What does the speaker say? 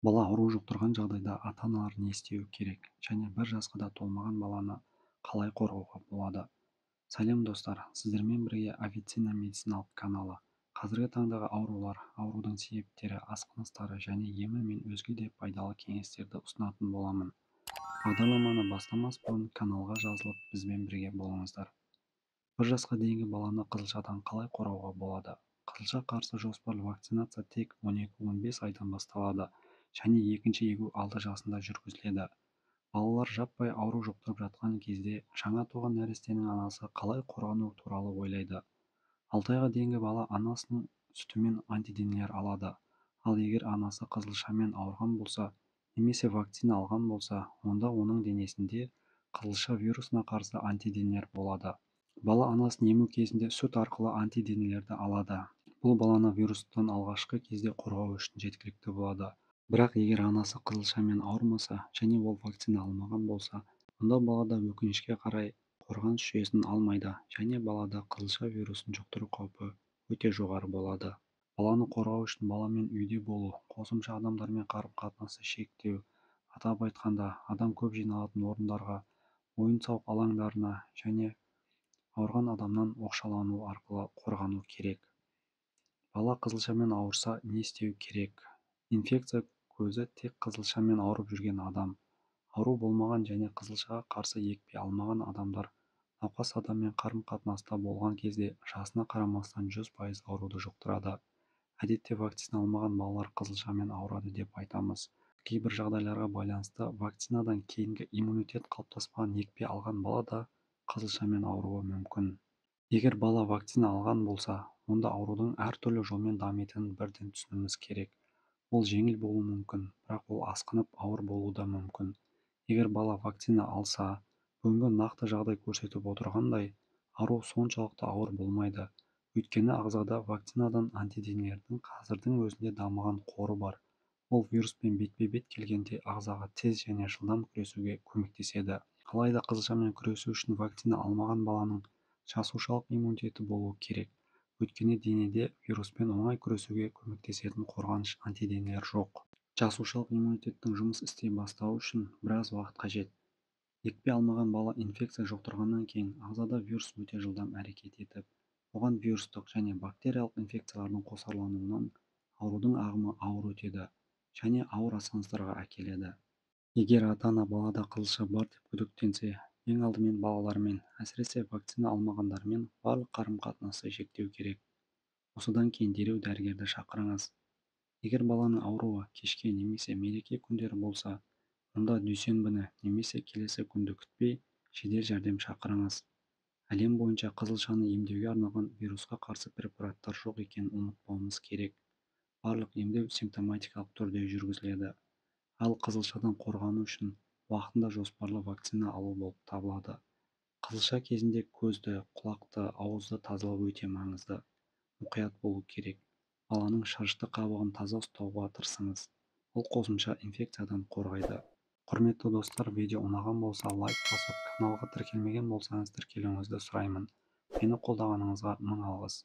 Бала ауру жұқтырған жағдайда ата-аналар не істеуі керек және 1 жасқа да толмаған баланы қалай қорғауға болады? Сәлем достар, сіздермен бірге Авиценна медициналық каналы. Қазіргі таңдағы аурулар, аурудың себептері, асқыныстары және емі мен өзге де пайдалы кеңестерді ұсынатын боламын. Бағдарламаны бастамас бұрын каналға жазылып, бізбен бірге болыңыздар. 1 жасқа дейінгі баланы қызылшадан қалай қорғауға болады? Қызылша қарсы жоспарлы вакцинация тек 12-15 айдан басталады және екінші егу 6 жасында жүргізіледі. Балалар жаппай ауру жұқтырып жатқан кезде жаңа туған нәрестенің анасы қалай қорғану туралы ойлайды. 6 айға дейінгі бала анасының сүтімен антиденелер алады. Ал егер анасы қызылшамен ауырған болса, немесе вакцина алған болса, онда оның денесінде қызылша вирусына қарсы антиденелер болады. Бала анасын ему кезінде сүт арқылы антиденелерді алады. Бұл баланы вирустан алғашқы кезде қорғау үшін жеткілікті болады. Бірақ егер анасы қызылшамен ауырмаса және ол вакцина алмаған болса, онда балада өкінішке қарай қорғаныс жүйесін алмайды және балада қызылша вирусын жұқтыру қаупі өте жоғары болады. Баланы қорғау үшін баламен үйде болу, қосымша адамдармен қарым-қатынасты шектеу, атап айтқанда, адам көп жиналатын орындарға, ойын-сауық алаңдарына және ауырған адамнан оқшаулану арқылы қорғану керек. Бала қызылшамен ауырса не істеу керек? Инфекция көзі тек қызылшамен ауырып жүрген адам, ауру болмаған және қызылшаға қарсы екпе алмаған адамдар науқас адаммен қарым-қатынаста болған кезде жасына қарамастан 100% ауруды жұқтырады. Әдетте вакцина алмаған балалар қызылшамен ауырады деп айтамыз. Кейбір жағдайларға байланысты вакцинадан кейінгі иммунитет қалыптаспаған екпе алған бала да қызылшамен ауруы мүмкін. Егер бала вакцина алған болса, онда аурудың әртүрлі жолмен дамитынын бірден түсінуіміз керек. Ол жеңіл болуы мүмкін, бірақ ол асқынып ауыр болуы да мүмкін. Егер бала вакцина алса, бүгінгі нақты жағдай көрсетіп отырғандай, ауру соншалықты ауыр болмайды. Өйткені ағзада вакцинадан антиденелердің қазірдің өзінде дамыған қоры бар. Ол вируспен бетпе-бет келгенде ағзаға тез және жылдам күресуге көмектеседі. Алайда қызылшамен күресу үшін вакцина алмаған баланың жасушалық иммунитеті болуы керек. Өйткені денеде вируспен оңай күресуге көмектесетін қорғаныш антиденелер жоқ. Жасушалық иммунитеттің жұмыс істей бастауы үшін біраз уақыт қажет. Екпе алмаған бала инфекция жұқтырғаннан кейін ағзада вирус өте жылдам әрекет етіп, оған вирустық және бактериялық инфекциялардың қосарлануынан аурудың ағымы ауыр өтеді және ауыр асқыныстарға әкеледі. Егер ата-ана балада қызылша бар деп күдіктенсе, ең алдымен балалармен, әсіресе вакцина алмағандармен барлық қарым-қатынасты шектеу керек. Осыдан кейін дереу дәрігерді шақырыңыз. Егер баланың ауруы кешке немесе мереке күндері болса, онда дүйсенбіні немесе келесі күнді күтпей жедел жәрдем шақырыңыз. Әлем бойынша қызылшаны емдеуге арналған вирусқа қарсы препараттар жоқ екенін ұмытпауымыз керек. Барлық емдеу симптоматикалық түрде жүргізіледі. Ал қызылшадан қорғану үшін уақытында жоспарлы вакцина алу болып табылады. Қызылша кезінде көзді, құлақты, ауызды тазалау өте маңызды. Мұқият болу керек. Баланың шырышты қабығын таза ұстауға тырысыңыз. Ол қосымша инфекциядан қорғайды. Құрметті достар, видео ұнаған болса лайк басып, каналға тіркелмеген болсаңыз тіркелуіңізді сұраймын. Мені қолдағаныңызға мың алғыс.